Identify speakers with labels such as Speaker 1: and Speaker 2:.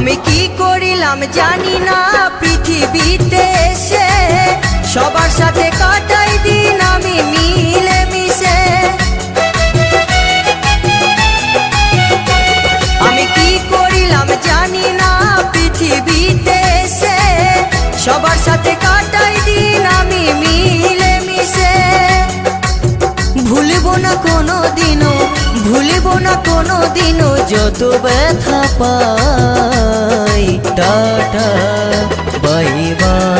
Speaker 1: আমি কি করিলাম জানি না পৃথিবীতে এসে, সবার সাথে কাটাই দিন আমি মিলে মিশে। আমি কি করিলাম জানি না পৃথিবীতে এসে, সবার সাথে কাটাই দিন আমি মিলে মিশে। ভুলব না কোনো দিনও, ভুলব না কোনো দিনও যত ব্যথা পাই। Tata bye bye.